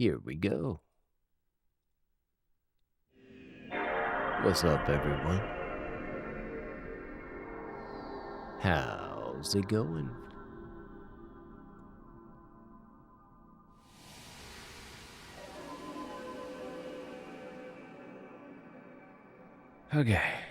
Here we go. What's up, everyone? How's it going? Okay.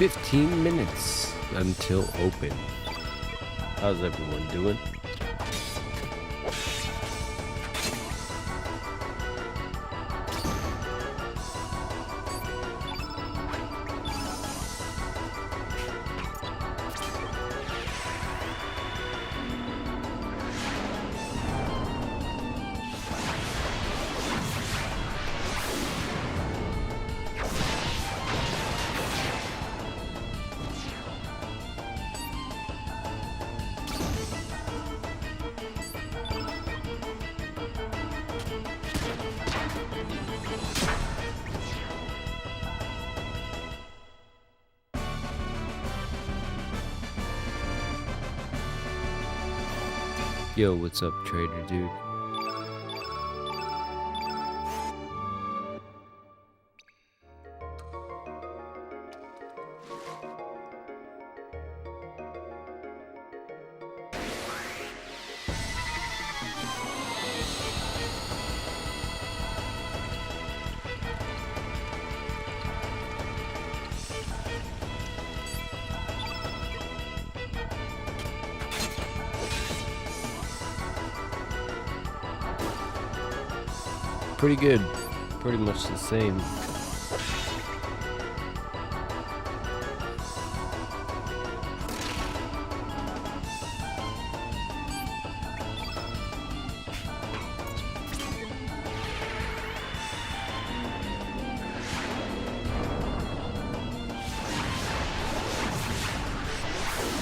15 minutes until open. How's everyone doing? Yo, what's up, trader dude? Pretty good. Pretty much the same.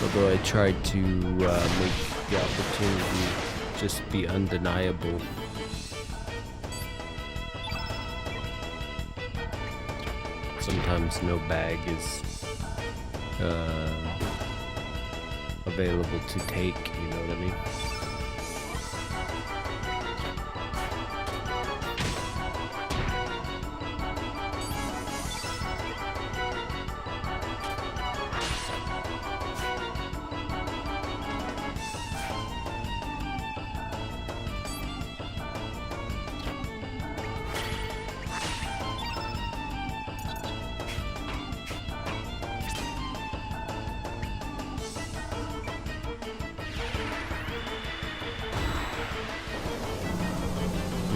Although I tried to make the opportunity just be undeniable. Sometimes no bag is available to take, you know what I mean?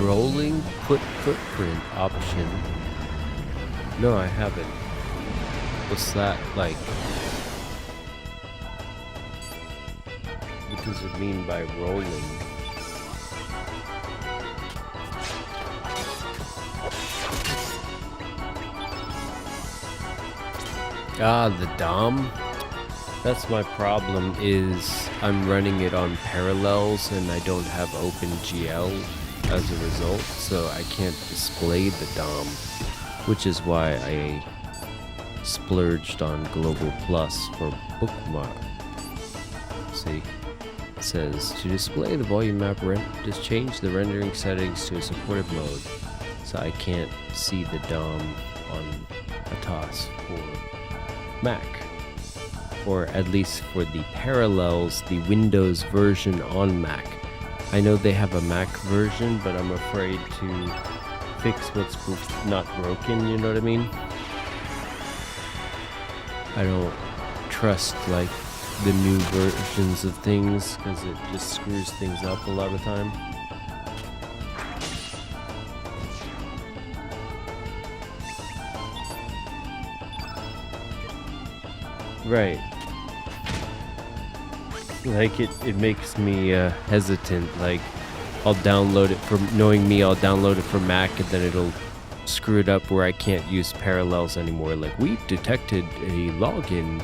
Rolling put footprint option. No, I haven't. What's that like? What does it mean by rolling? Ah, the DOM? That's my problem, is I'm running it on parallels and I don't have OpenGL as a result, so I can't display the DOM, which is why I splurged on Global Plus for bookmark. See, it says to display the volume map just change the rendering settings to a supported mode, so I can't see the DOM on ATOS for Mac, or at least for the parallels, the Windows version on Mac. I know they have a Mac version, but I'm afraid to fix what's not broken, you know what I mean? I don't trust, like, the new versions of things, because it just screws things up a lot of the time. Right. Like, it makes me hesitant. Like, I'll download it from, knowing me, I'll download it from Mac and then it'll screw it up where I can't use parallels anymore. Like, we've detected a login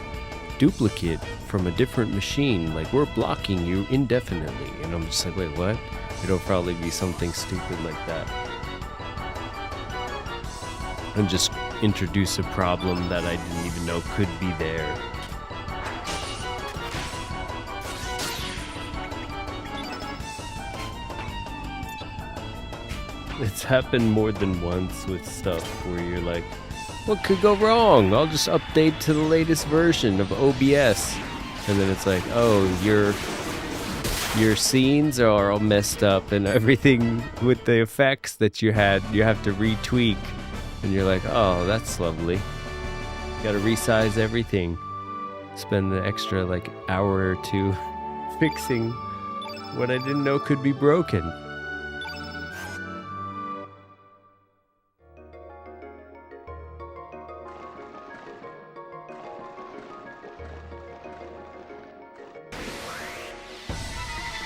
duplicate from a different machine. Like, we're blocking you indefinitely. And I'm just like, wait, what? It'll probably be something stupid like that. And just introduce a problem that I didn't even know could be there. It's happened more than once with stuff where you're like, what could go wrong? I'll just update to the latest version of OBS. And then it's like, oh, your scenes are all messed up and everything with the effects that you had, you have to retweak. And you're like, oh, that's lovely. Gotta resize everything. Spend the extra like hour or two fixing what I didn't know could be broken.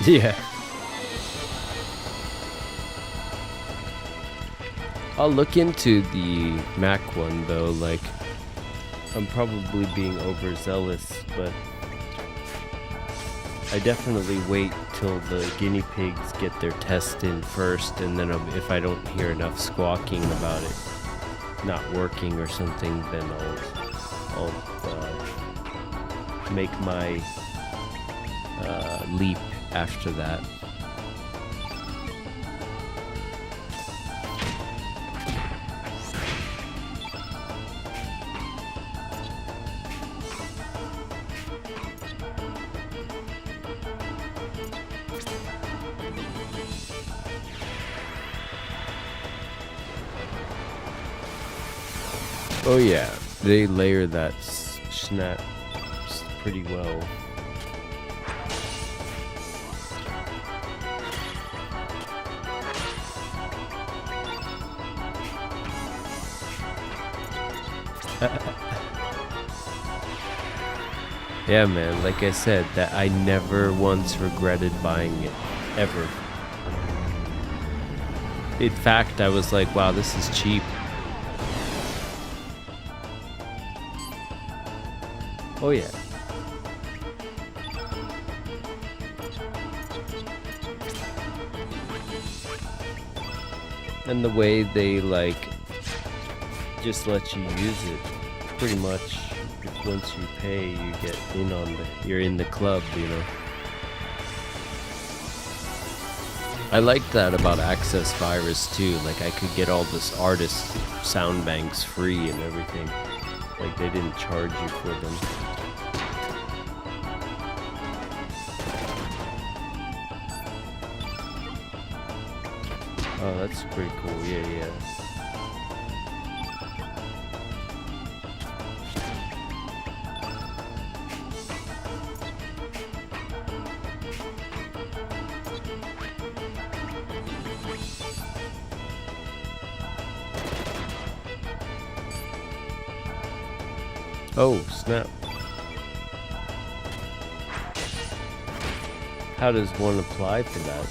Yeah. I'll look into the Mac one though, like I'm probably being overzealous, but I definitely wait till the guinea pigs get their test in first, and then if I don't hear enough squawking about it not working or something, then I'll make my leap after that. Oh yeah, they layer that snap pretty well. Yeah, man, like I said, that I never once regretted buying it, ever. In fact, I was like, wow, this is cheap. Oh yeah. And the way they like just let you use it, pretty much. Once you pay, you get in on you're in the club, you know. I like that about Access Virus too. Like I could get all this artist sound banks free and everything. Like they didn't charge you for them. Oh, that's pretty cool. Yeah, yeah. Oh, snap. How does one apply for that?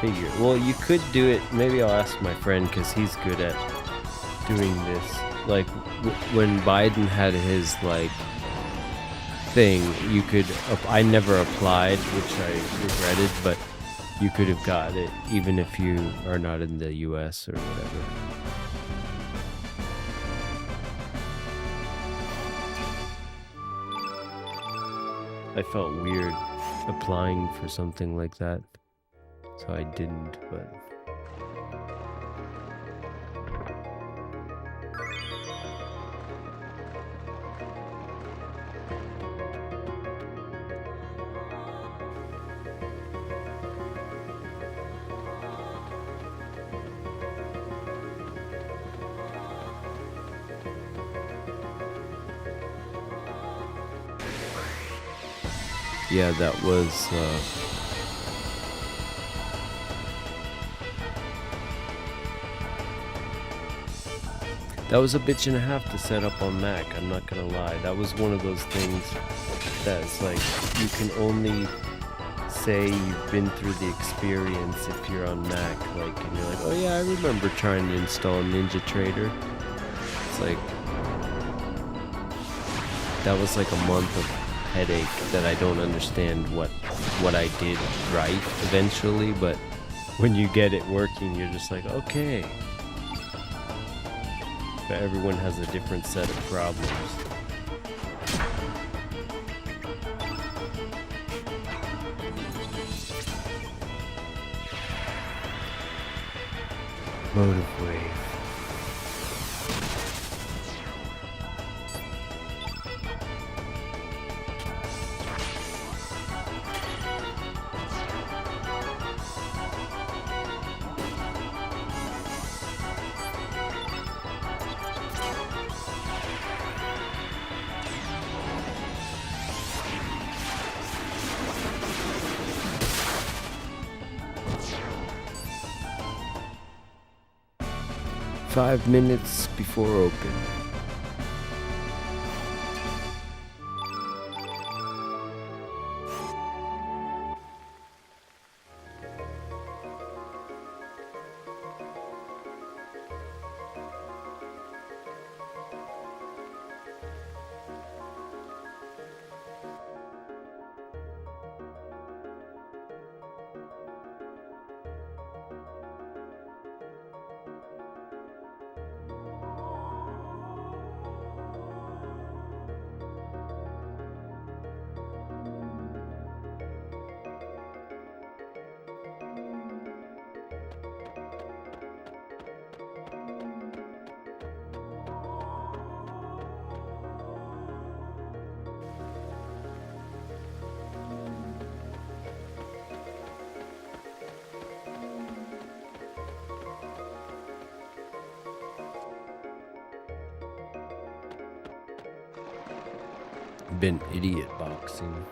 Figure. Well, you could do it. Maybe I'll ask my friend because he's good at doing this. Like when Biden had his like thing, you could. I never applied, which I regretted, but you could have got it even if you are not in the U.S. or whatever. I felt weird applying for something like that. So I didn't, but... Yeah, that was... That was a bitch and a half to set up on Mac, I'm not gonna lie. That was one of those things that's like, you can only say you've been through the experience if you're on Mac. Like, and you're like, oh yeah, I remember trying to install NinjaTrader. It's like, that was like a month of headache that I don't understand what I did right eventually, but when you get it working, you're just like, okay. But everyone has a different set of problems. Motive wave. 5 minutes before open. Been idiot boxing.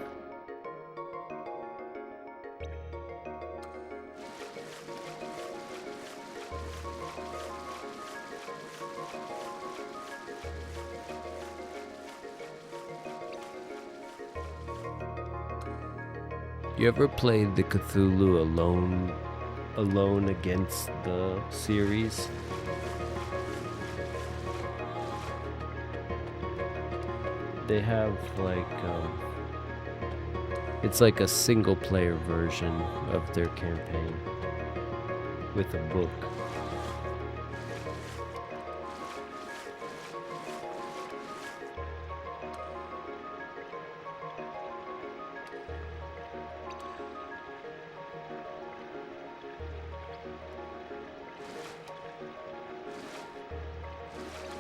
You ever played the Cthulhu Alone Against the series? They have like it's like a single player version of their campaign with a book.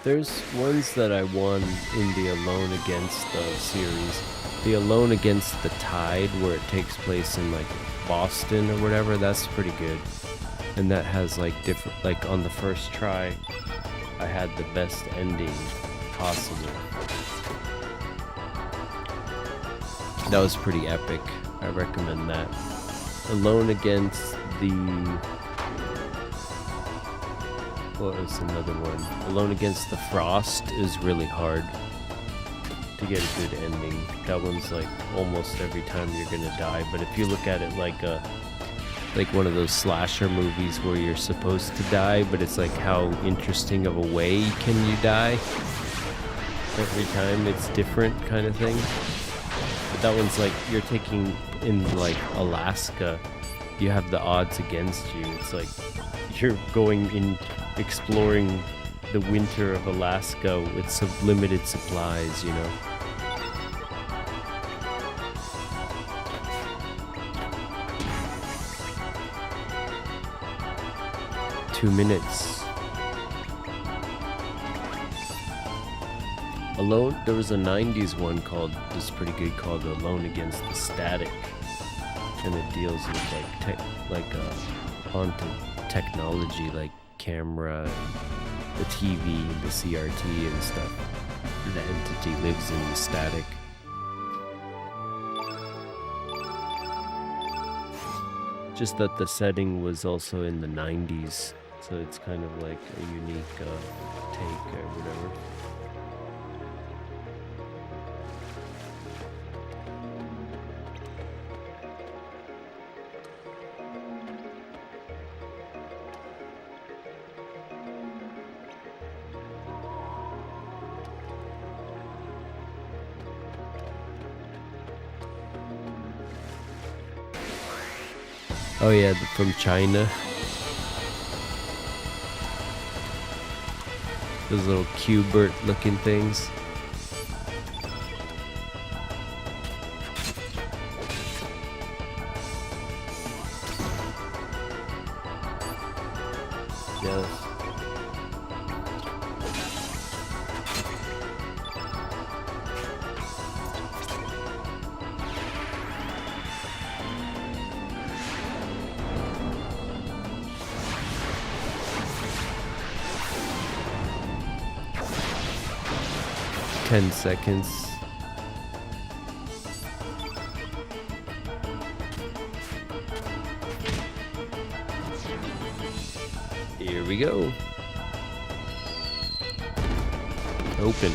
There's ones that I won in the Alone Against the series. The Alone Against the Tide, where it takes place in like Boston or whatever, that's pretty good. And that has like different, like on the first try, I had the best ending possible. That was pretty epic. I recommend that. Alone Against the... What was another one? Alone Against the Frost is really hard to get a good ending. That one's like almost every time you're gonna die. But if you look at it like one of those slasher movies where you're supposed to die, but it's like how interesting of a way can you die? Every time it's different kind of thing. But that one's like you're taking in like Alaska. You have the odds against you. It's like you're going in exploring the winter of Alaska with some limited supplies, you know. Two minutes. Alone, there was a 90s one called, this is pretty good, called Alone Against the Static. And it deals with like haunted technology, like camera, the TV, the CRT and stuff. The entity lives in the static. Just that the setting was also in the 90s, so it's kind of like a unique take or whatever. Oh yeah, from China. Those little Q-Bert looking things. Yes. Ten seconds. Here we go. Open.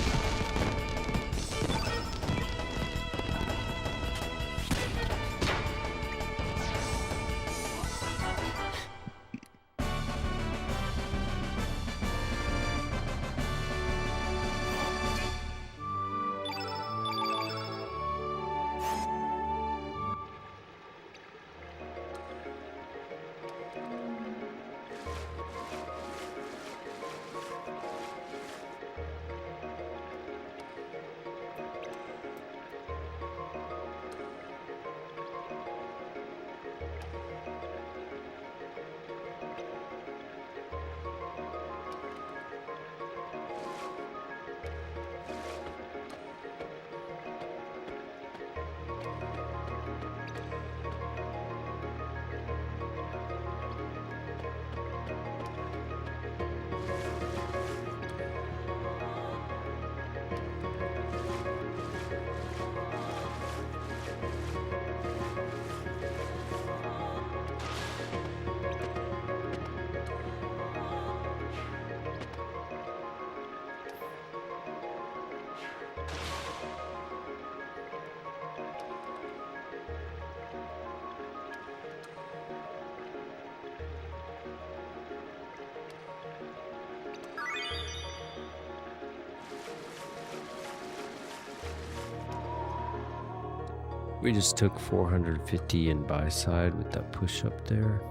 We just took 450 in buy side with that push up there.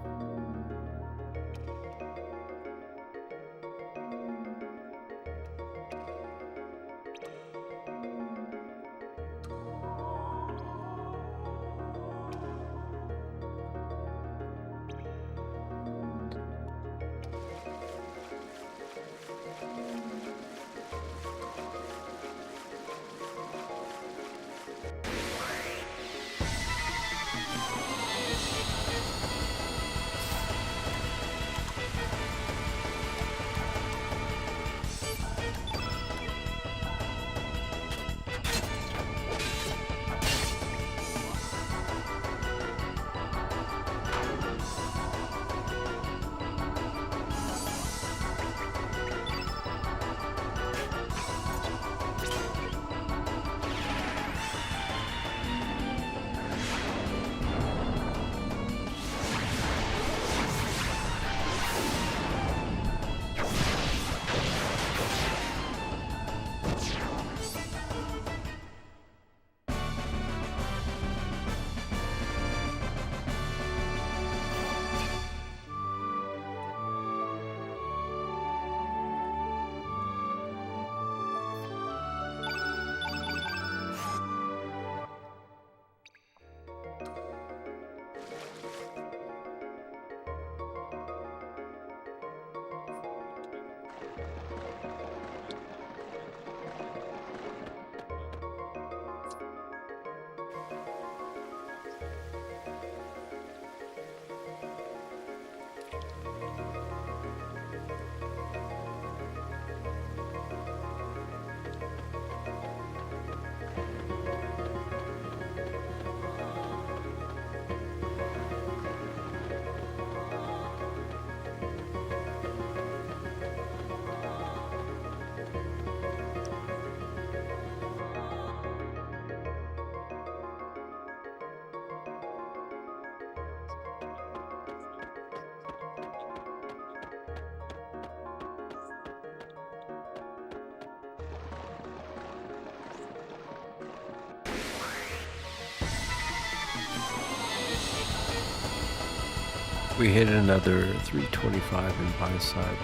We hit another 325 in buy side.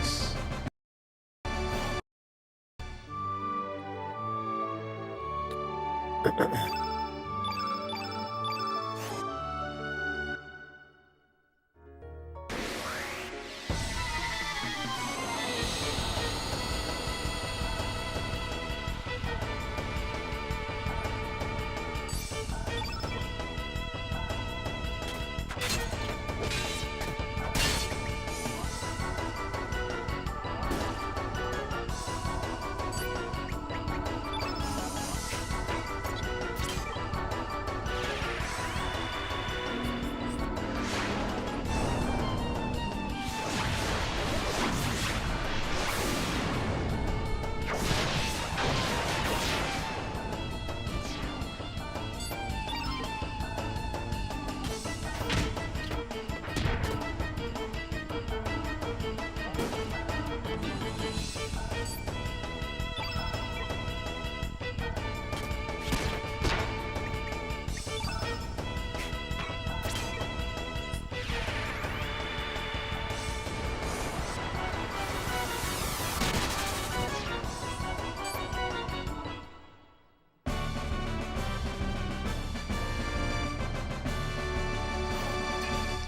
nice.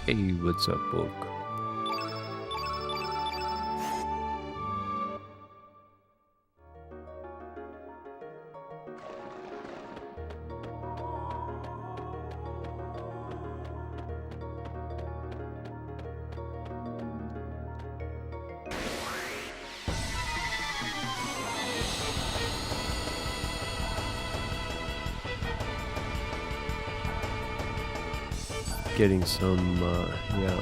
Hey, what's up, book? Getting some, yeah,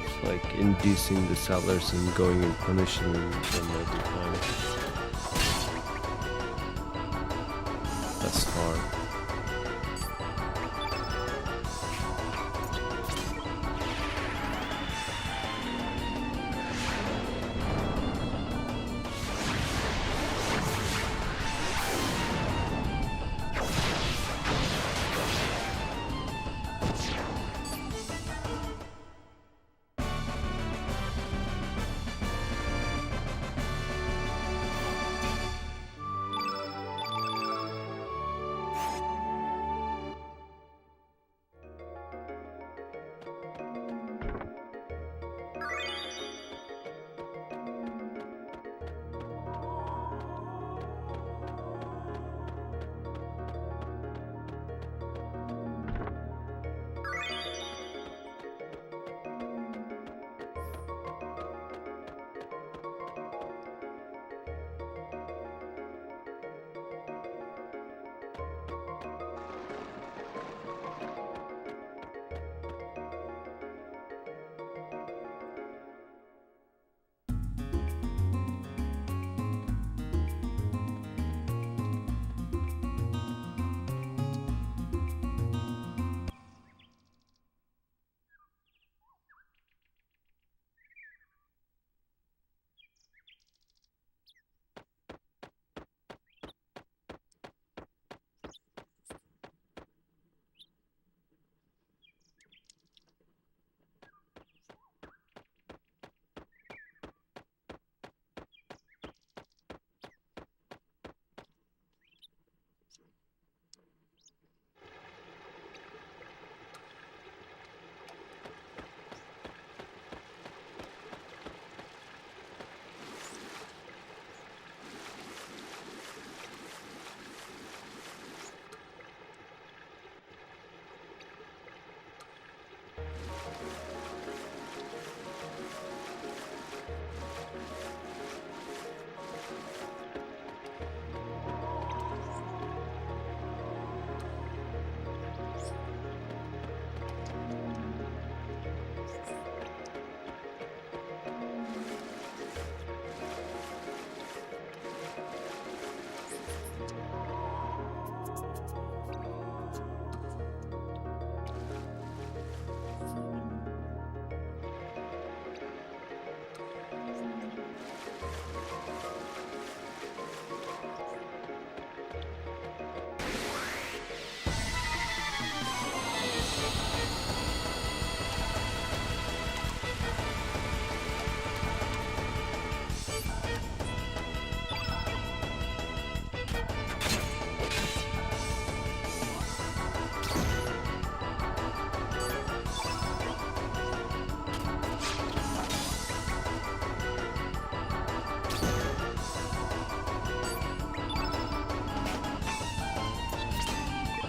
it's like inducing the sellers and going and punishing them every time. That's hard.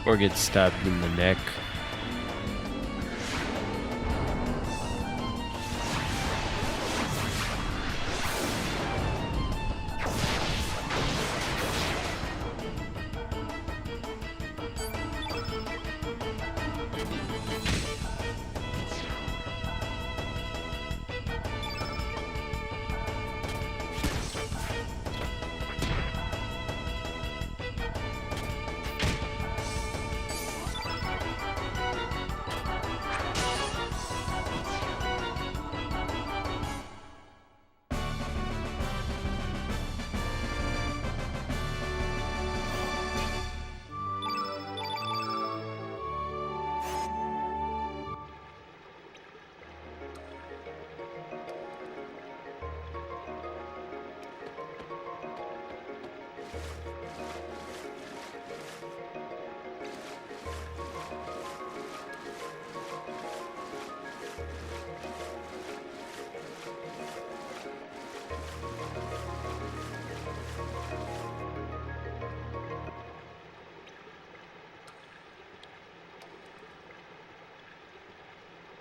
or get stabbed in the neck.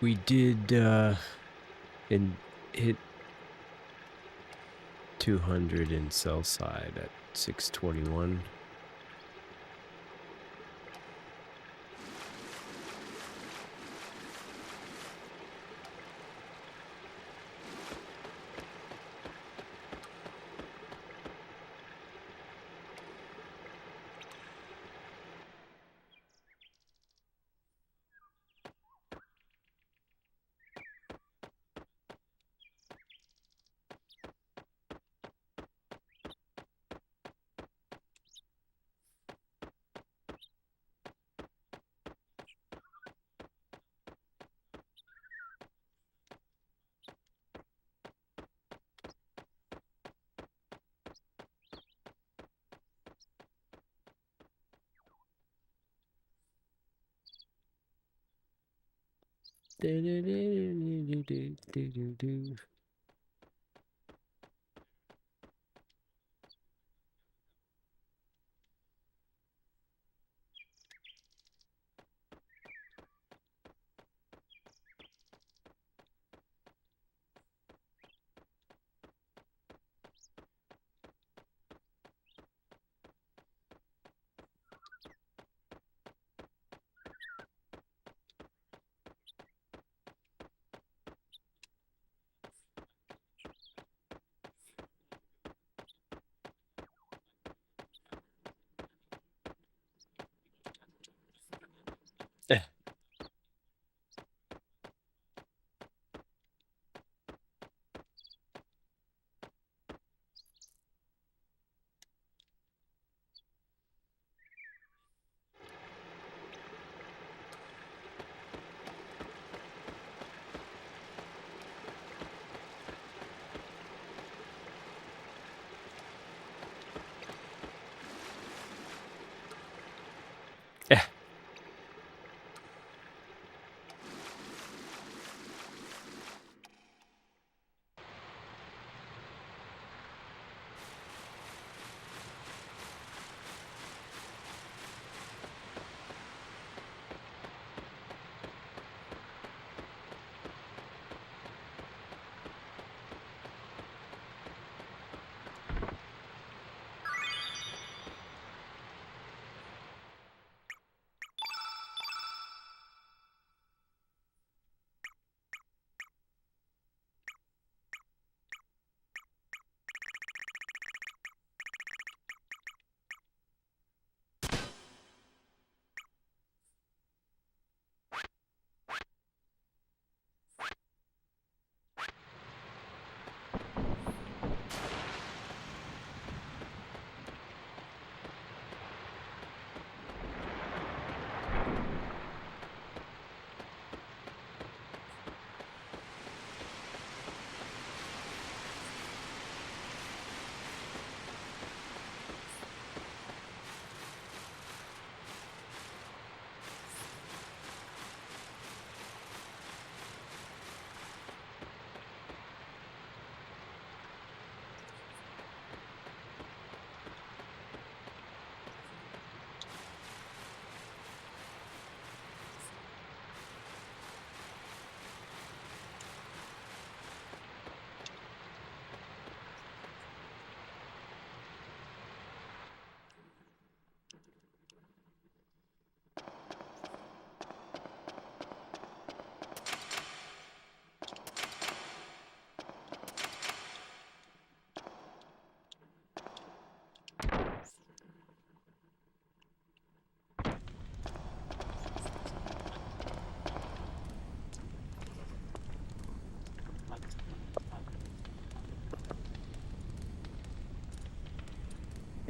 We did hit 200 in sell side at 621.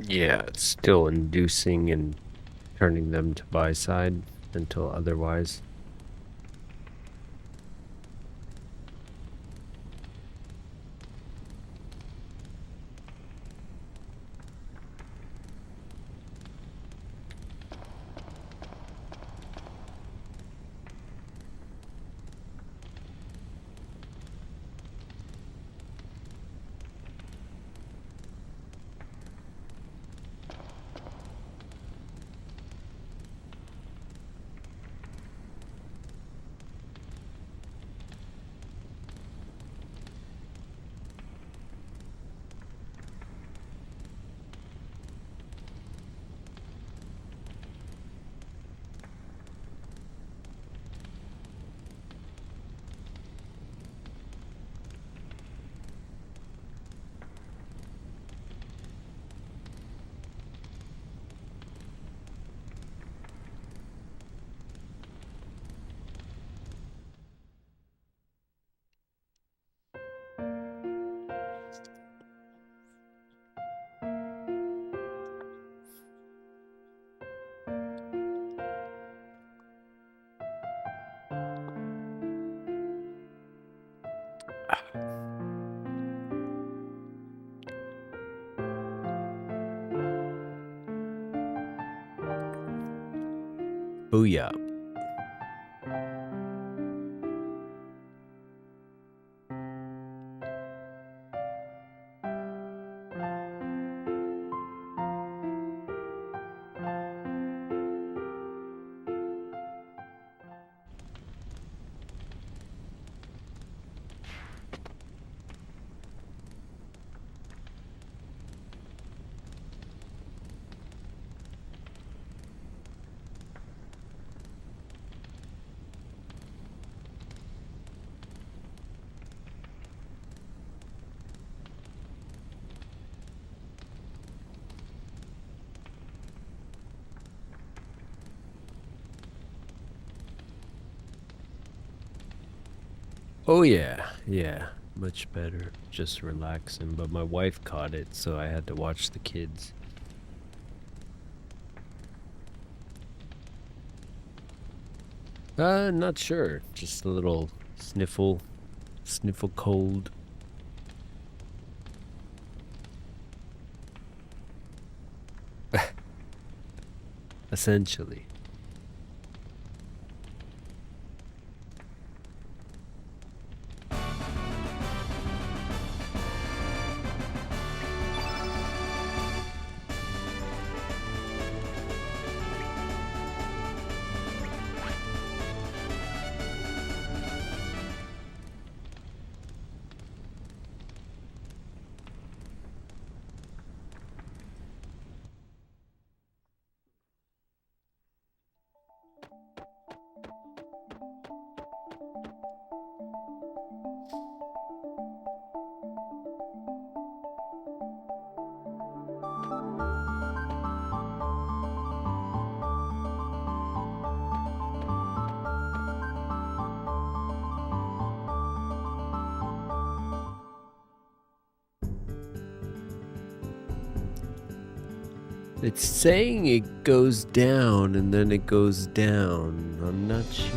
Yeah, it's still inducing and turning them to buy side until otherwise. Booyah. Oh yeah, yeah, much better. Just relaxing, but my wife caught it, so I had to watch the kids. Not sure. Just a little sniffle cold. Essentially. It's saying it goes down and then it goes down. I'm not sure.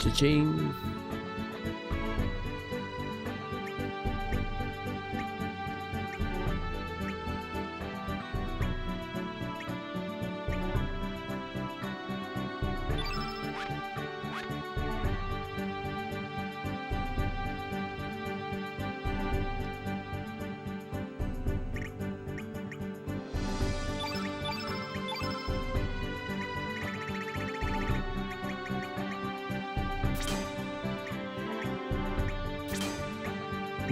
Cha-ching.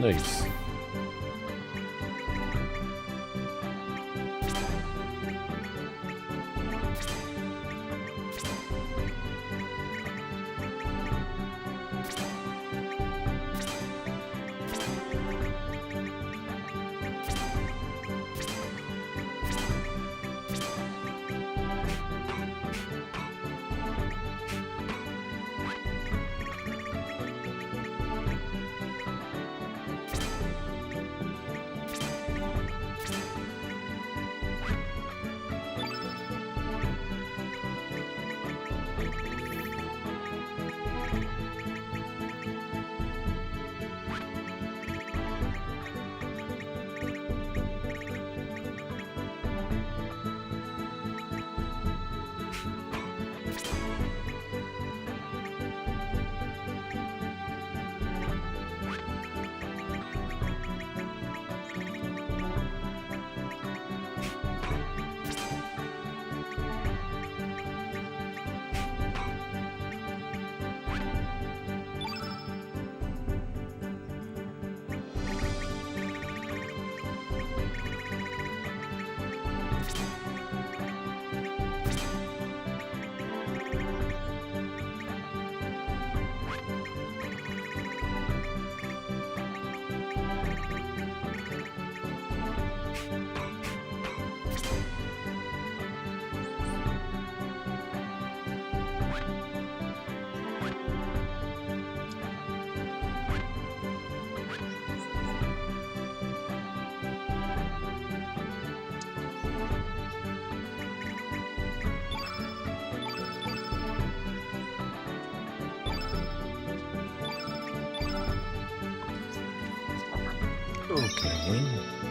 Nice. Okay.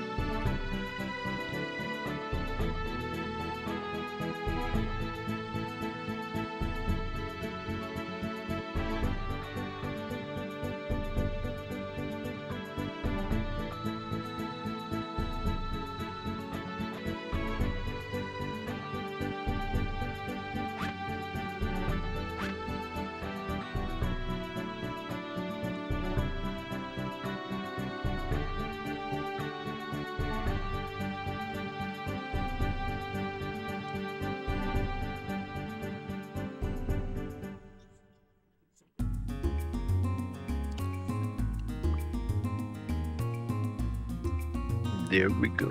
There we go.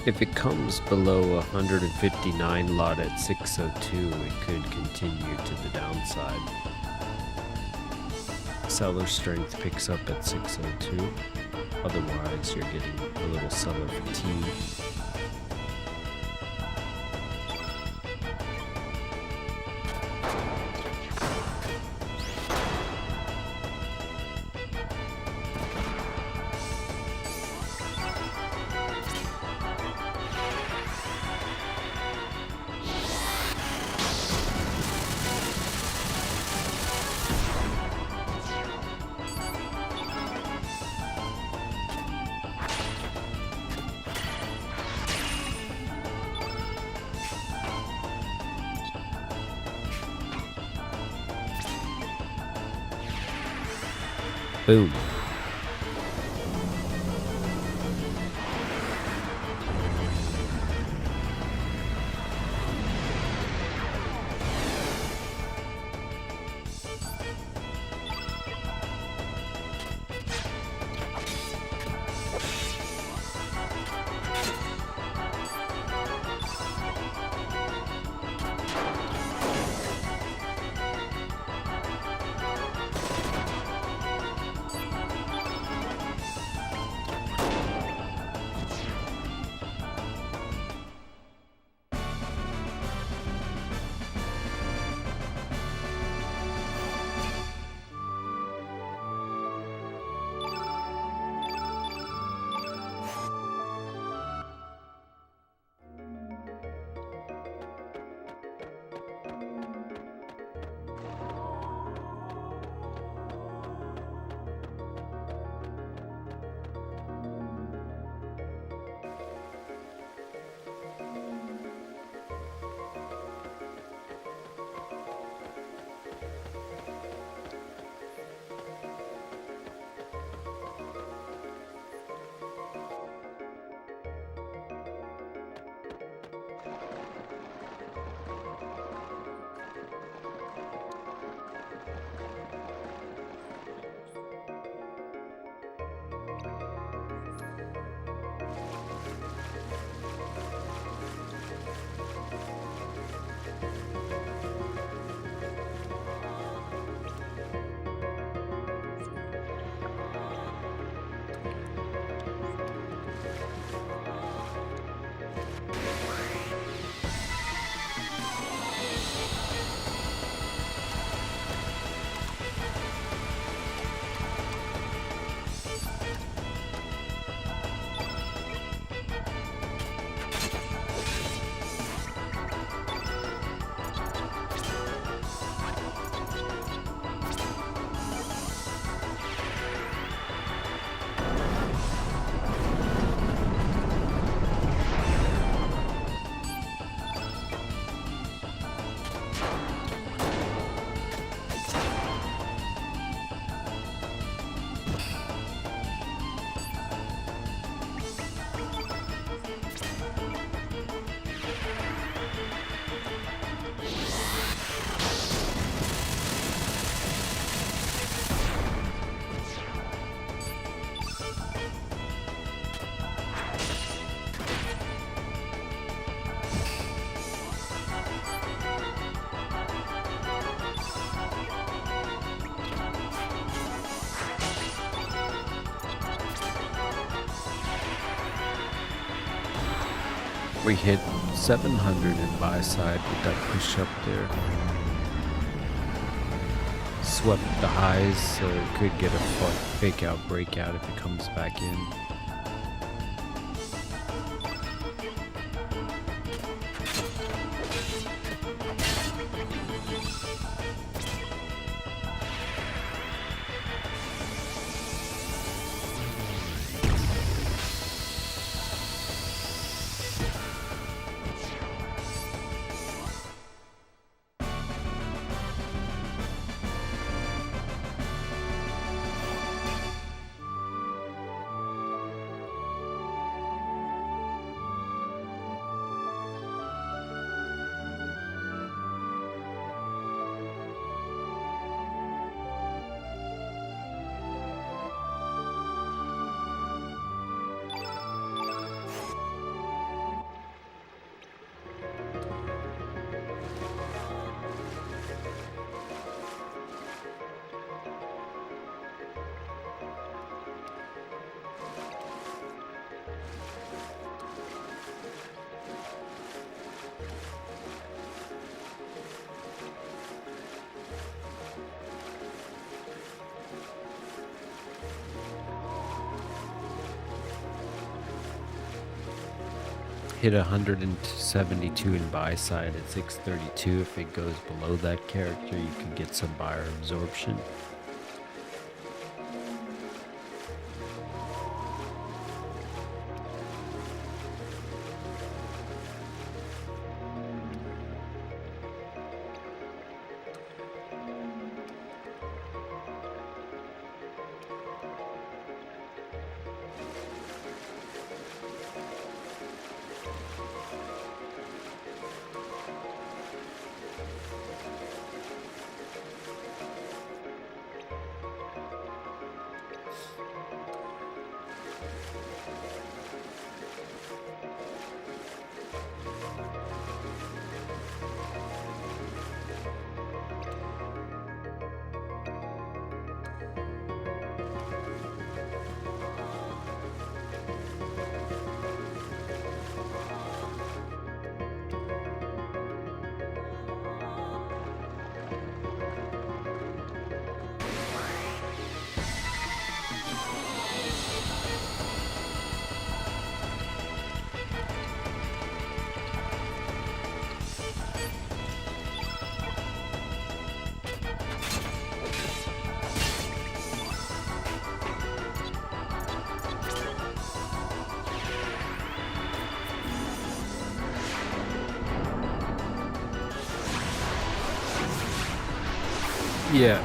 If it comes below 159 lot at 602, it could continue to the downside. Seller strength picks up at 602. Otherwise, you're getting a little seller fatigue. Boom. We hit 700 in buy side with that push up there. Swept the highs, so it could get a fake out breakout if it comes back in. Hit 172 in buy side at 632. If it goes below that character, you can get some buyer absorption. Yeah.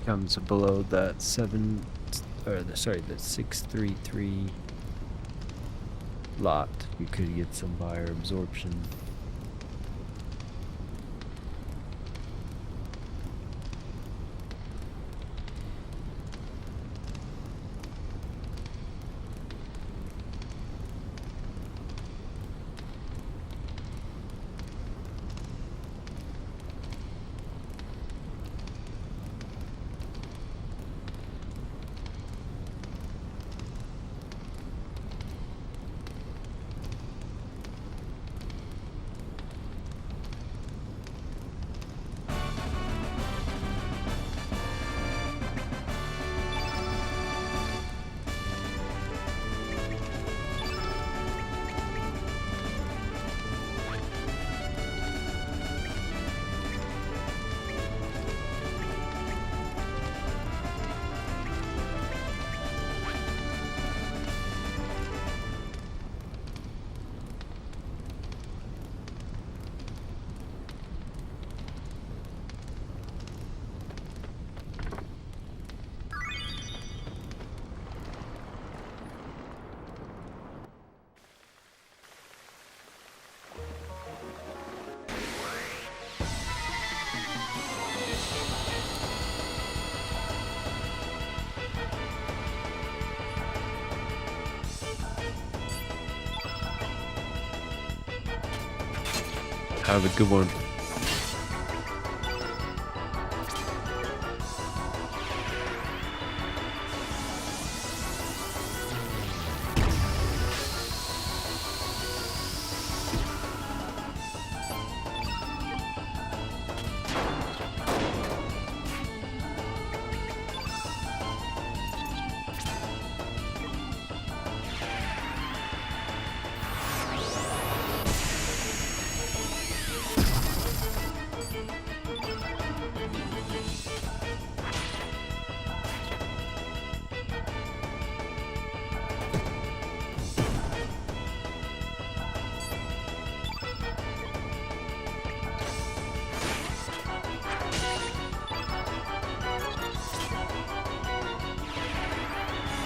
comes below that 633 lot, we could get some buyer absorption. Have a good one.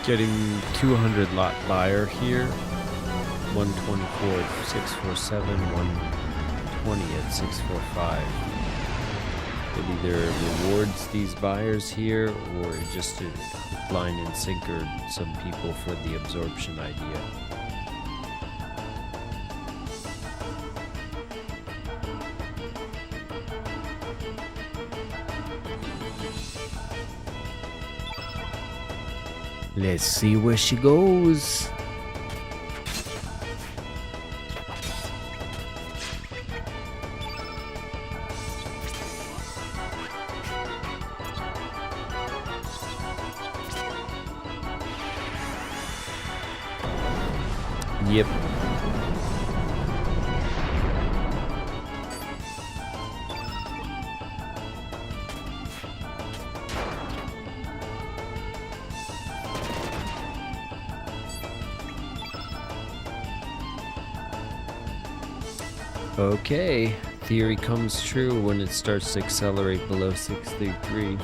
Getting 200 lot buyer here, 124 at 647, 120 at 645. It either rewards these buyers here or it just hook, line, and sinker some people for the absorption idea. Let's see where she goes. Yep. Okay, theory comes true when it starts to accelerate below 633.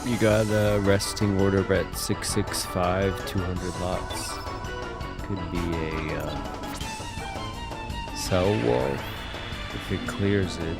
You got a resting order at 665, 200 lots. Could be a sell wall if it clears it.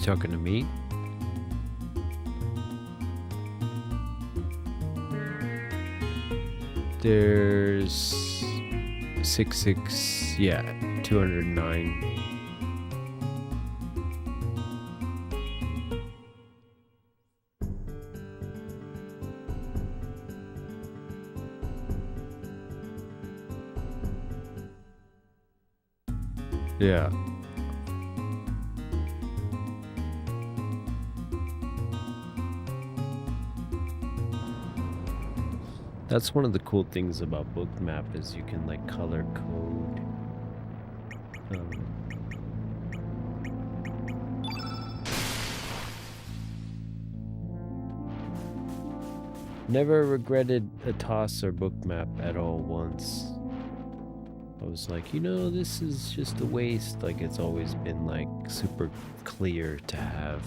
Talking to me? There's 66, yeah, 209. Yeah. That's one of the cool things about Bookmap is you can like color code. Never regretted a toss or Bookmap at all once. I was like, you know, this is just a waste. Like it's always been like super clear to have.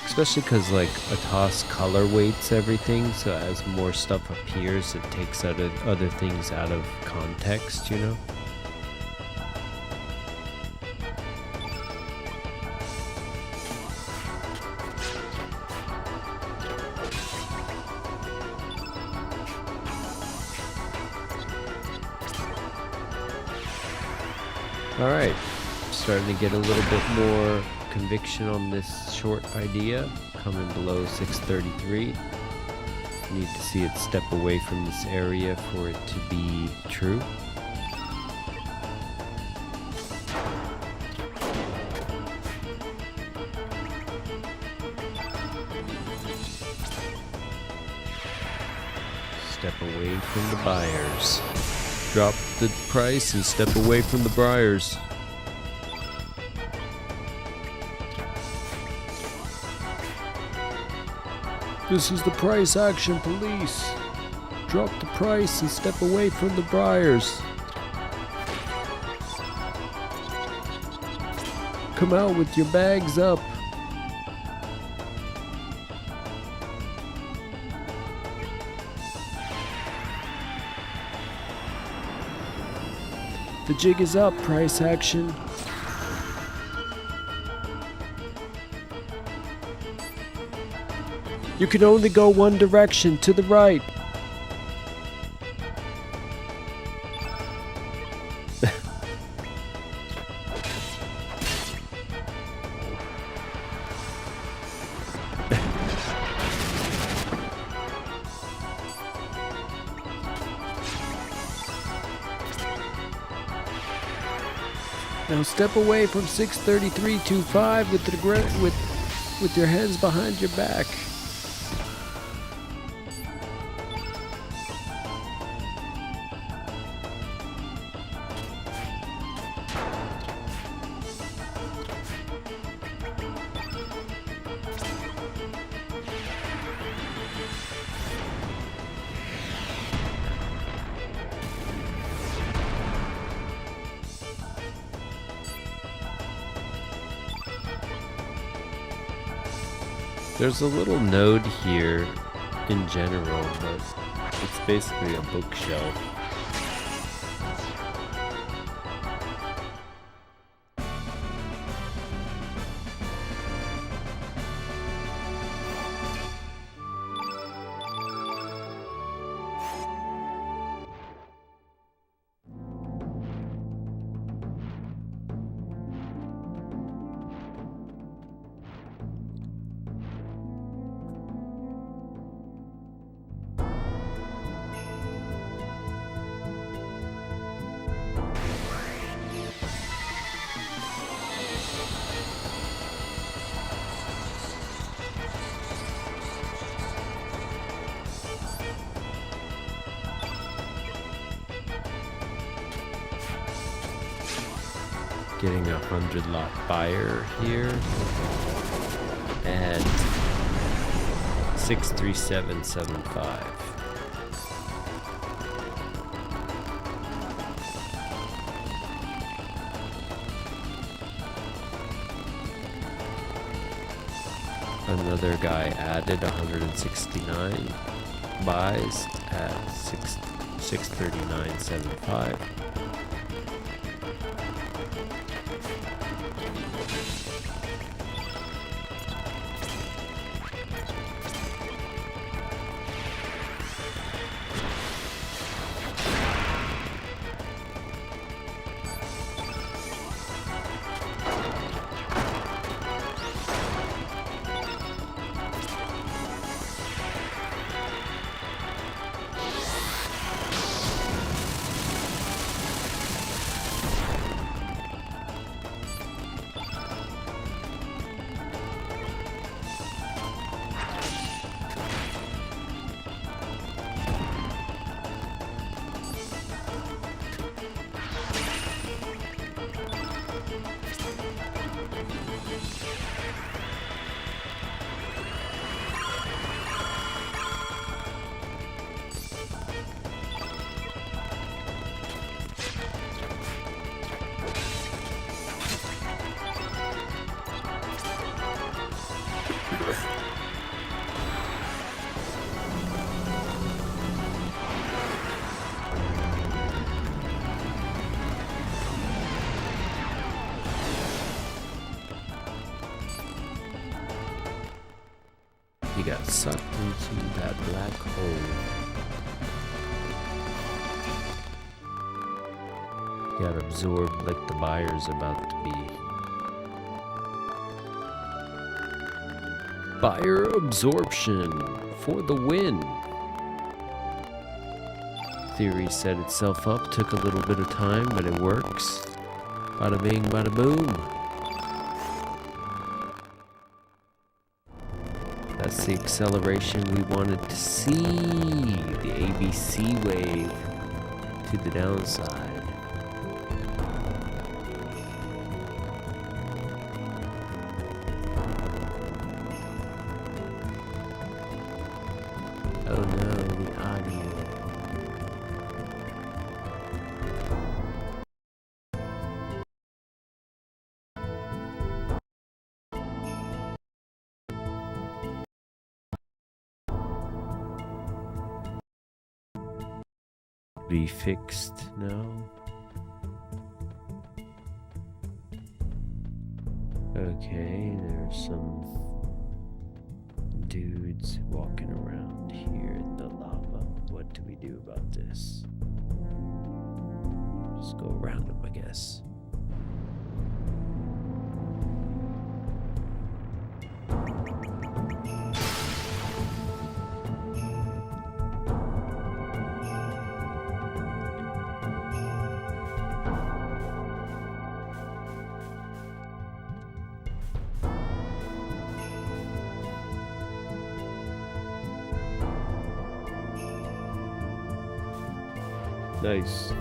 Especially because like a toss color weights everything, so as more stuff appears, it takes other things out of context, you know? Alright, starting to get a little bit more conviction on this short idea, coming below 633. Need to see it step away from this area for it to be true. Step away from the buyers. Drop the price and step away from the buyers. This is the price action police. Drop the price and step away from the buyers. Come out with your bags up. The jig is up, price action. You can only go one direction, to the right. Now step away from 633.25 with your hands behind your back. There's a little node here in general, but it's basically a bookshelf. Getting a 100 lot buyer here at 63775. Another guy added 169 buys at 639.75. He got sucked into that black hole. Got absorbed like the buyer's about to be. Buyer absorption for the win. Theory set itself up, took a little bit of time, but it works. Bada bing, bada boom. That's the acceleration we wanted to see. The ABC wave to the downside. Oh no, the audio. Be fixed now. Okay, there's some dudes walking around here in the lava. What do we do about this? Just go around them, I guess. Nice.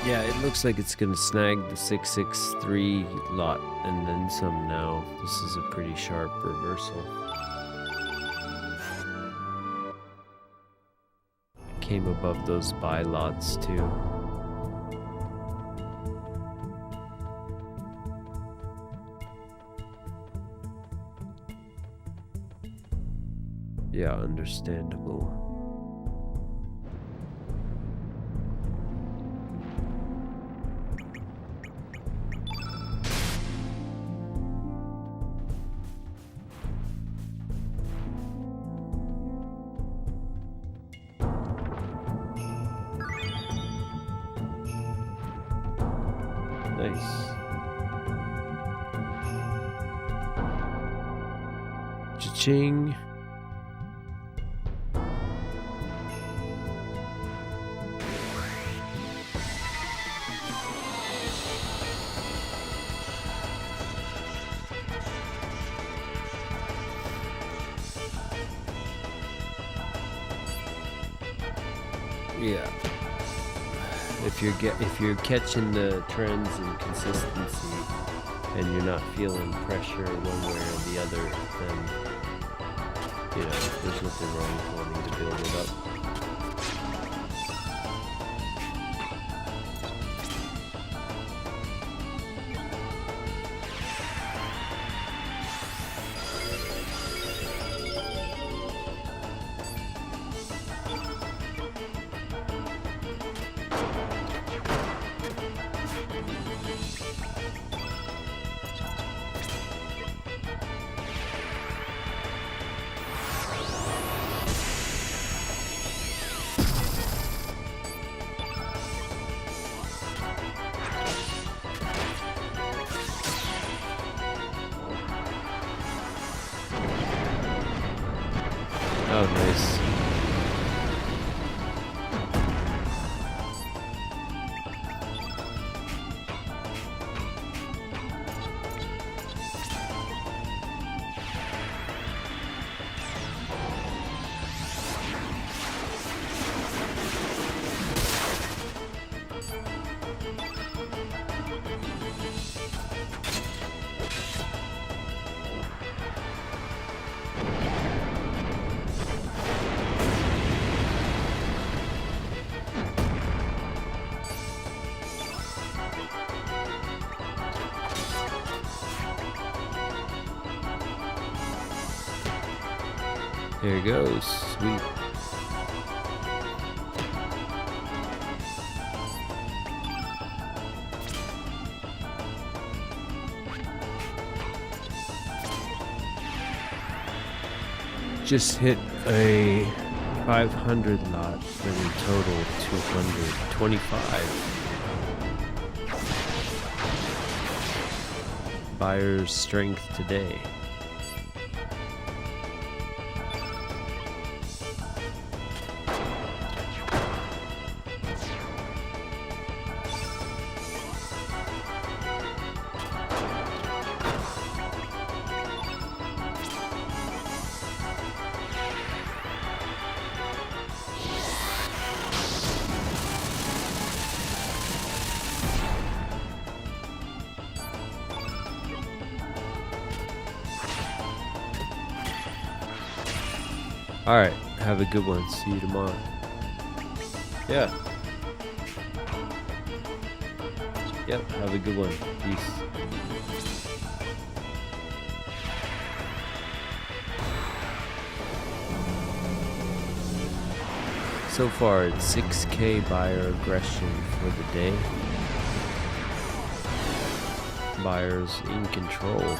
Yeah, it looks like it's gonna snag the 663 lot and then some now. This is a pretty sharp reversal. Came above those buy lots too. Yeah, understandable. Nice. Cha-ching. Yeah. If you're catching the trends and consistency and you're not feeling pressure one way or the other, then there's nothing wrong with wanting to build it up. Oh, nice. There it goes. Sweet. Just hit a 500 lot, but in total 225. Buyer's strength today. Alright, have a good one. See you tomorrow. Yeah. Yep, have a good one. Peace. So far, it's 6K buyer aggression for the day. Buyers in control.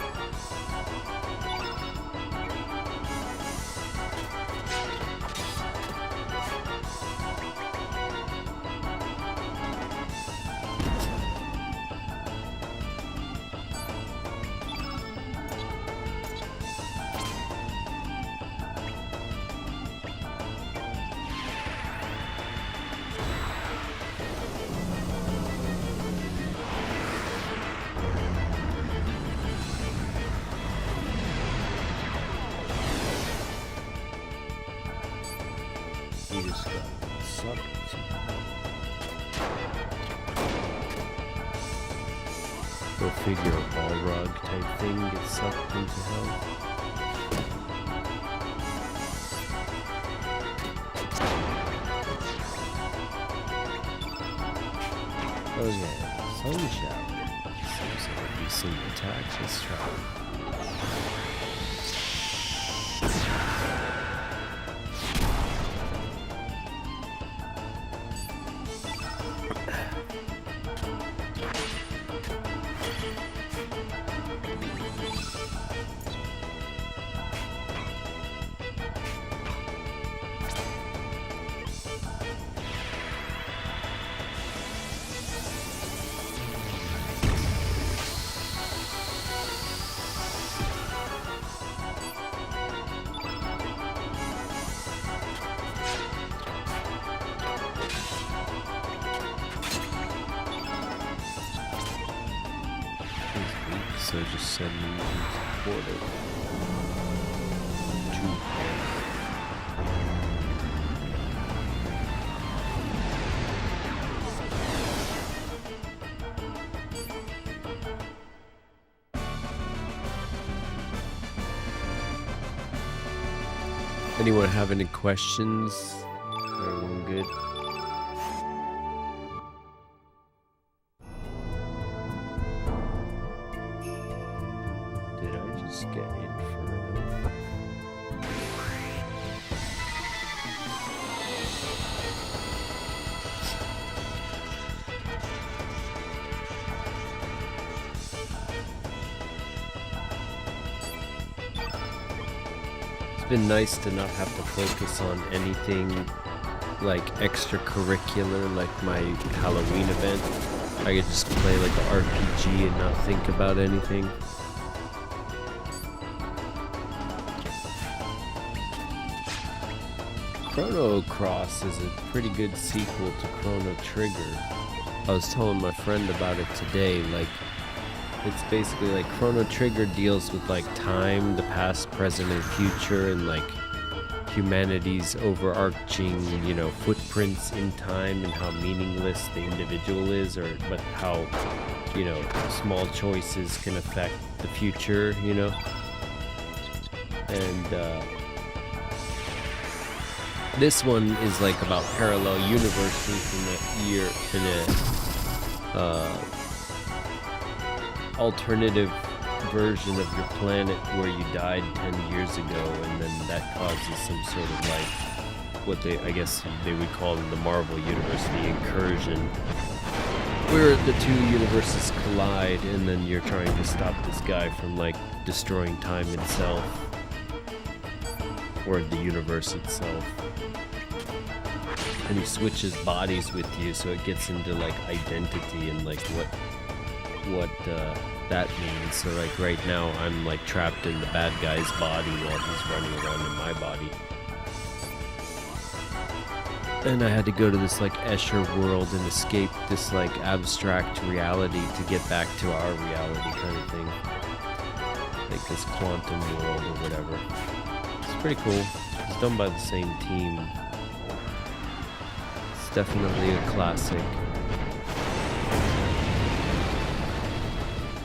You just got sucked. Go figure, a Balrog type thing gets sucked into hell. Oh yeah, sun shower. Seems like a decent attack this try. So just send me into quarter. Anyone have any questions? Everyone good? Get Inferno. It's been nice to not have to focus on anything like extracurricular, like my Halloween event. I could just play like an RPG and not think about anything. Chrono Cross is a pretty good sequel to Chrono Trigger. I was telling my friend about it today. Like, it's basically like Chrono Trigger deals with like time, the past, present, and future, and like humanity's overarching, you know, footprints in time and how meaningless the individual is, or but how, you know, small choices can affect the future, you know. And this one is like about parallel universes in a alternative version of your planet where you died 10 years ago, and then that causes some sort of like what I guess they would call in the Marvel universe the incursion, where the two universes collide, and then you're trying to stop this guy from like destroying time itself or the universe itself. And he switches bodies with you, so it gets into like identity and like what that means. So like right now I'm like trapped in the bad guy's body while he's running around in my body. And I had to go to this like Escher world and escape this like abstract reality to get back to our reality kind of thing. Like this quantum world or whatever. It's pretty cool. It's done by the same team. Definitely a classic.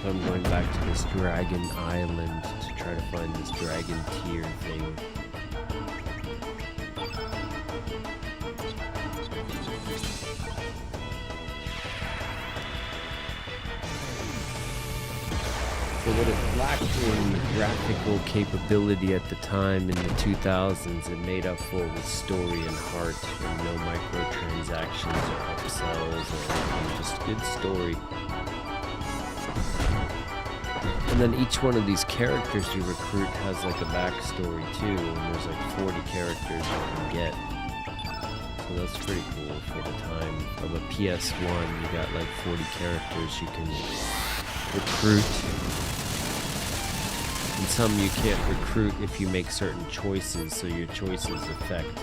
I'm going back to this Dragon Island to try to find this Dragon Tier thing. So what it lacked in graphical capability at the time in the 2000s, it made up for with story and heart, and no microtransactions or upsells or anything, just good story. And then each one of these characters you recruit has like a backstory too, and there's like 40 characters you can get. So that's pretty cool for the time of a PS1. You got like 40 characters you can recruit. And some you can't recruit if you make certain choices, so your choices affect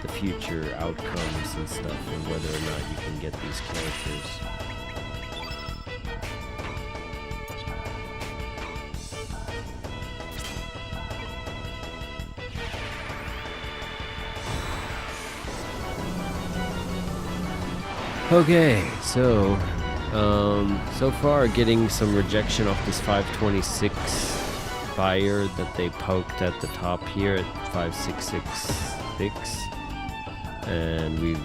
the future outcomes and stuff, and whether or not you can get these characters. Okay, so So far getting some rejection off this 526 buyer that they poked at the top here at 5666, and we've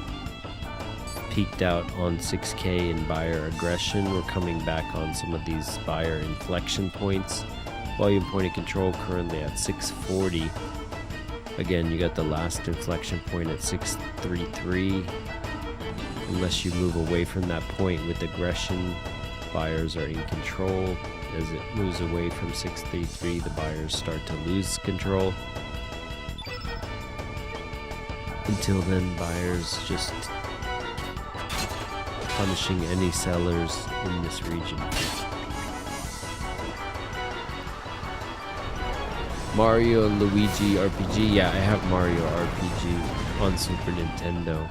peaked out on 6K in buyer aggression. We're coming back on some of these buyer inflection points. Volume point of control currently at 640. Again, you got the last inflection point at 633. Unless you move away from that point with aggression, buyers are in control. As it moves away from 633, the buyers start to lose control. Until then, buyers just punishing any sellers in this region. Mario and Luigi RPG. Yeah, I have Mario RPG on Super Nintendo.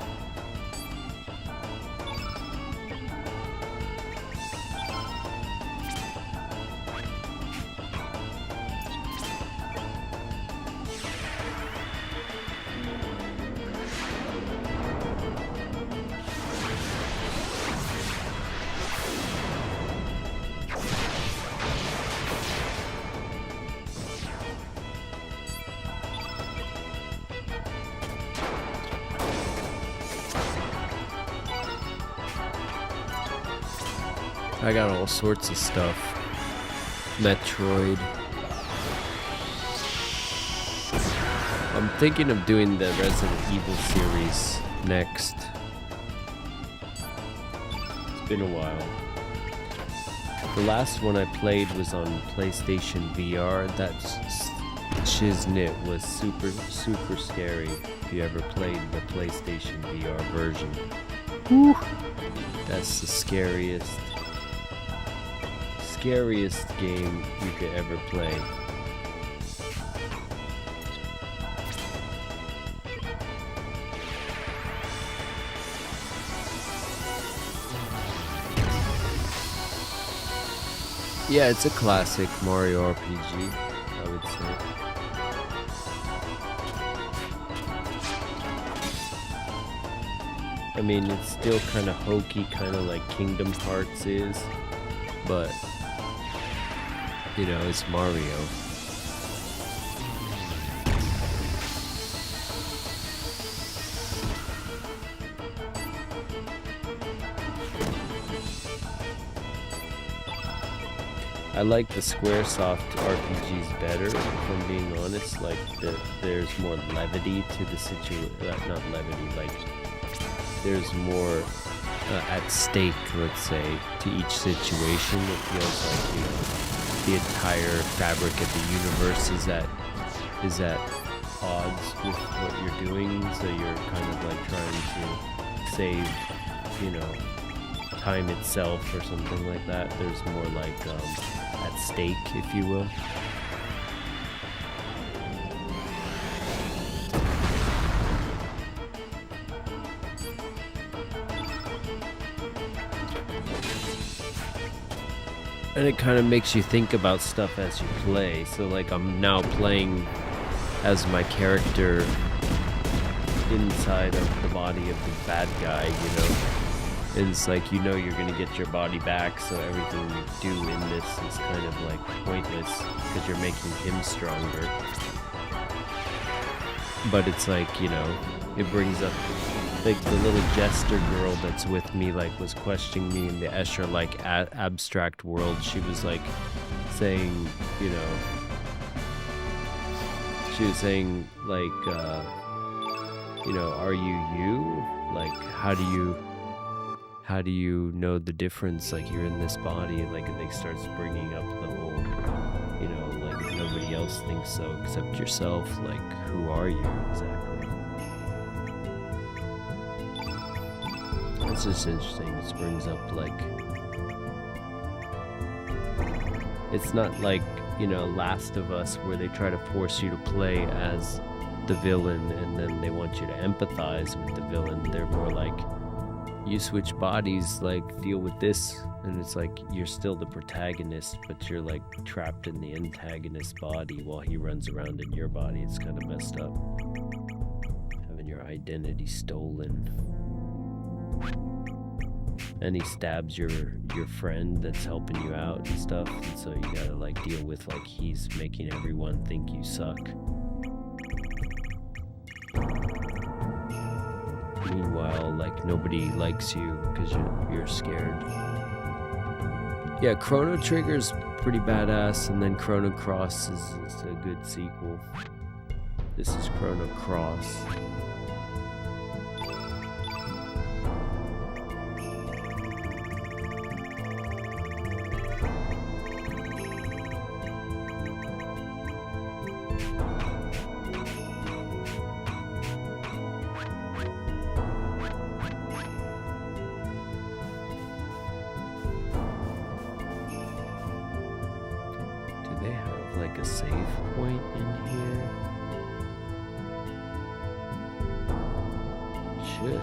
I got all sorts of stuff. Metroid. I'm thinking of doing the Resident Evil series next. It's been a while. The last one I played was on PlayStation VR. That shiznit was super scary. If you ever played the PlayStation VR version. Woo. That's the scariest game you could ever play. Yeah, it's a classic Mario RPG, I would say. I mean, it's still kind of hokey, kind of like Kingdom Hearts is, but you know, it's Mario. I like the Squaresoft RPGs better, if I'm being honest. Like, there's more levity to the situation. Not levity, like, there's more at stake, let's say, to each situation. It feels like the entire fabric of the universe is at odds with what you're doing, so you're kind of like trying to save, you know, time itself or something like that. There's more like at stake, if you will. And it kind of makes you think about stuff as you play. So like I'm now playing as my character inside of the body of the bad guy, you know. And it's like, you know, you're gonna get your body back, so everything you do in this is kind of like pointless because you're making him stronger. But it's like, you know, it brings up like the little jester girl that's with me, like, was questioning me in the Escher like abstract world. She was like saying, you know, she was saying like, you know, are you? Like, how do you know the difference? Like, you're in this body, and like it starts bringing up the whole, you know, like nobody else thinks so except yourself. Like, who are you exactly? It's just interesting. It brings up like, it's not like, you know, Last of Us where they try to force you to play as the villain and then they want you to empathize with the villain. They're more like, you switch bodies, like, deal with this, and it's like you're still the protagonist, but you're like trapped in the antagonist's body while he runs around in your body. It's kind of messed up, having your identity stolen. and he stabs your friend that's helping you out and stuff, and so you gotta like deal with like he's making everyone think you suck. Meanwhile, like nobody likes you because you're scared. Yeah, Chrono Trigger's pretty badass, and then Chrono Cross is a good sequel. This is Chrono Cross. They have like a save point in here. Should.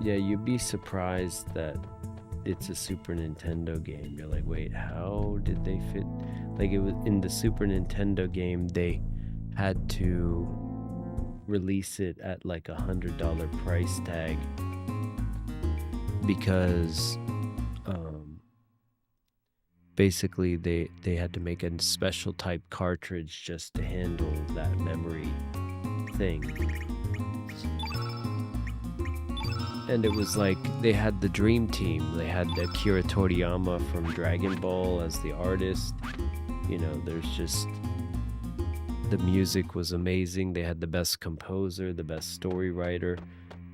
Yeah, you'd be surprised that it's a Super Nintendo game. You're like, wait, how did they fit? Like, it was in the Super Nintendo game, they had to release it at like $100 price tag because basically they had to make a special type cartridge just to handle that memory thing. And it was like they had the dream team. They had Akira Toriyama from Dragon Ball as the artist. You know, there's just, the music was amazing. They had the best composer, the best story writer.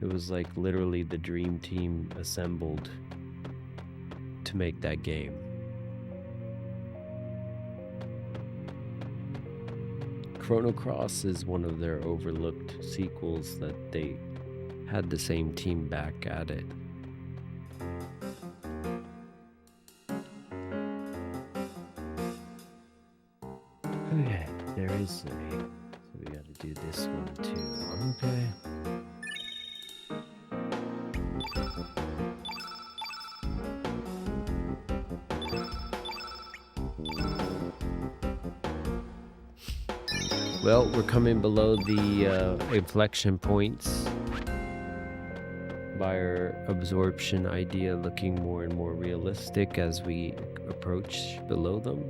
It was like literally the dream team assembled to make that game. Chrono Cross is one of their overlooked sequels that they had the same team back at it. Okay, there is a, so we gotta do this one too. Okay. Well, we're coming below the inflection points. Buyer absorption idea looking more and more realistic as we approach below them.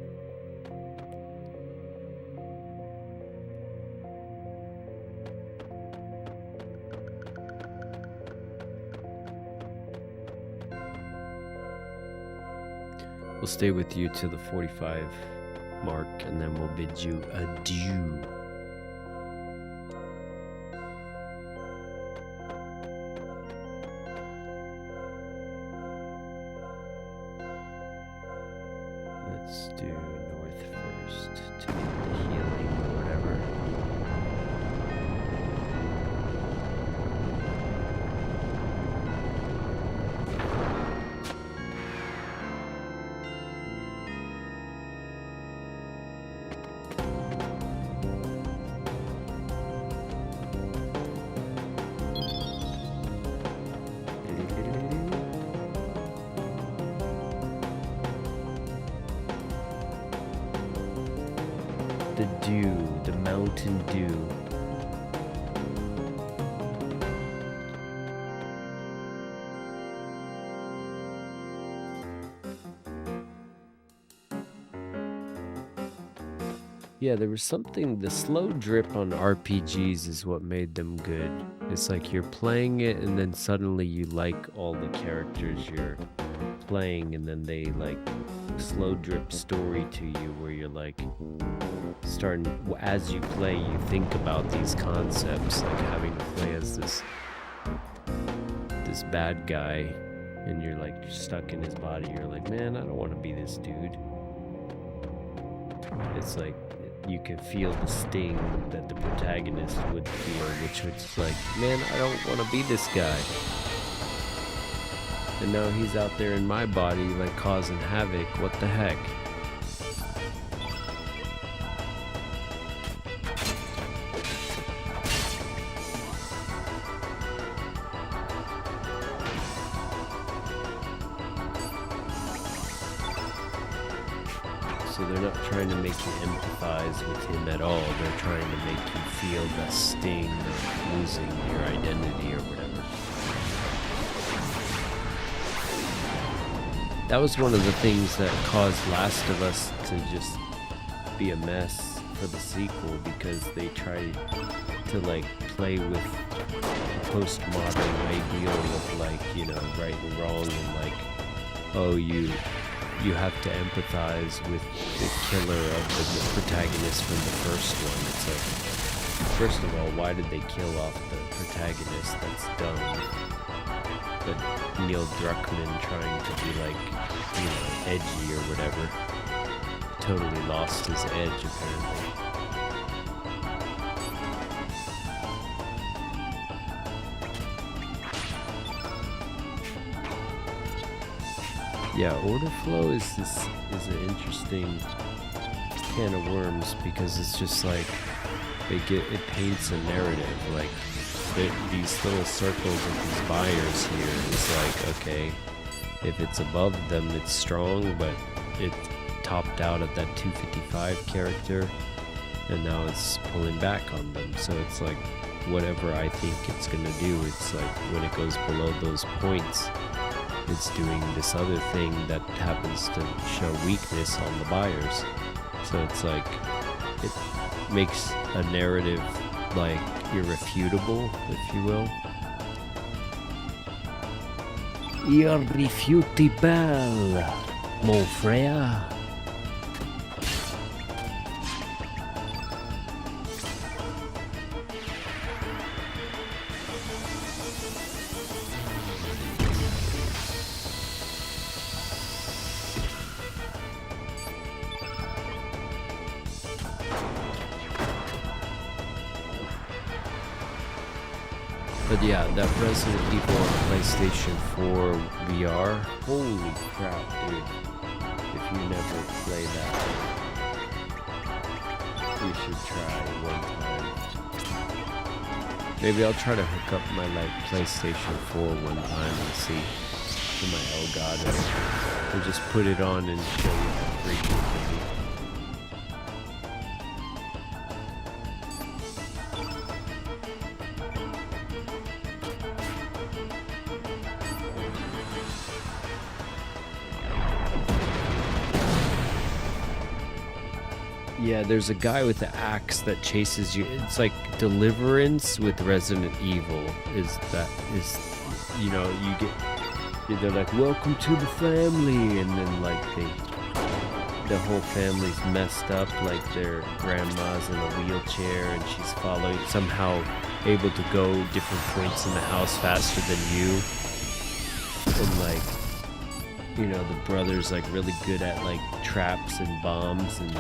We'll stay with you to the 45 mark and then we'll bid you adieu. Let's do north first to get the healing or whatever. The dew, the mountain dew. Yeah, there was something, the slow drip on RPGs is what made them good. It's like you're playing it and then suddenly you like all the characters you're playing and then they like slow drip story to you where you're like starting, as you play you think about these concepts, like having to play as this bad guy and you're like stuck in his body. You're like, man, I don't want to be this dude. It's like you can feel the sting that the protagonist would feel, which was like, man, I don't want to be this guy. And now he's out there in my body, like causing havoc. What the heck? So they're not trying to make you empathize with him at all. They're trying to make you feel the sting of losing your identity or whatever. That was one of the things that caused Last of Us to just be a mess for the sequel, because they tried to like play with the postmodern ideal of like, you know, right and wrong, and like, oh, you have to empathize with the killer of the protagonist from the first one. It's like, first of all, why did they kill off the protagonist? That's dumb. But Neil Druckmann trying to be like, you know, edgy or whatever, totally lost his edge apparently. Yeah, OrderFlow is an interesting can of worms, because it's just like it paints a narrative. Like these little circles of these buyers here is like, okay, if it's above them it's strong, but it topped out at that 255 character and now it's pulling back on them. So it's like, whatever I think it's gonna do, it's like when it goes below those points, it's doing this other thing that happens to show weakness on the buyers. So it's like, it makes a narrative like irrefutable, if you will. Irrefutable, mon frère. But yeah, that Resident Evil on PlayStation 4 VR, holy crap, dude. If you never play that, you should try one time. Maybe I'll try to hook up my like PlayStation 4 one time and see for my Elgato. Or just put it on and show you how freaky it can be. Yeah, there's a guy with the axe that chases you. It's like Deliverance with Resident Evil. You know, they're like, welcome to the family, and then like the whole family's messed up, like their grandma's in a wheelchair and she's somehow able to go different points in the house faster than you. And like, you know, the brother's like really good at like traps and bombs and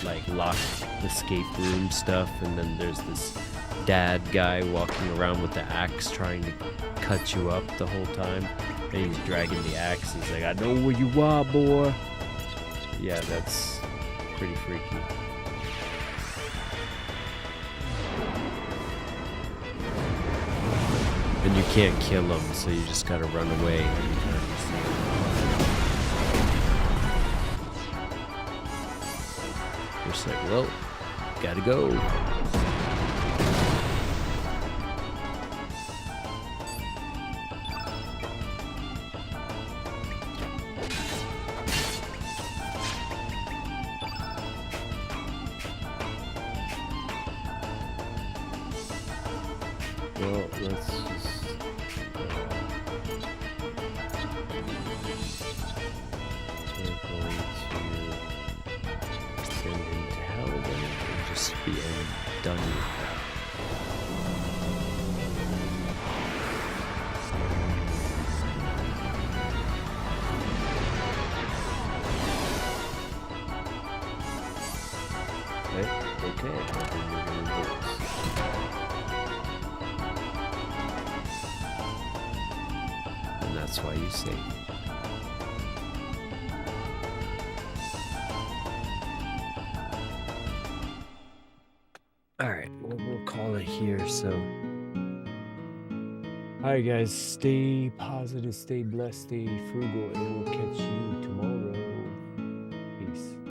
like locked escape room stuff, and then there's this dad guy walking around with the axe trying to cut you up the whole time, and he's dragging the axe. He's like, I know where you are, boy. Yeah, that's pretty freaky. And you can't kill him, so you just gotta run away every time you see him. Just like, well, gotta go. Well, let's just we're going to send him to hell then, and just be done with that. Okay, I think we're gonna do this. And that's why you save. Alright, well, we'll call it here, so. Alright guys, stay positive, stay blessed, stay frugal, and we'll catch you tomorrow.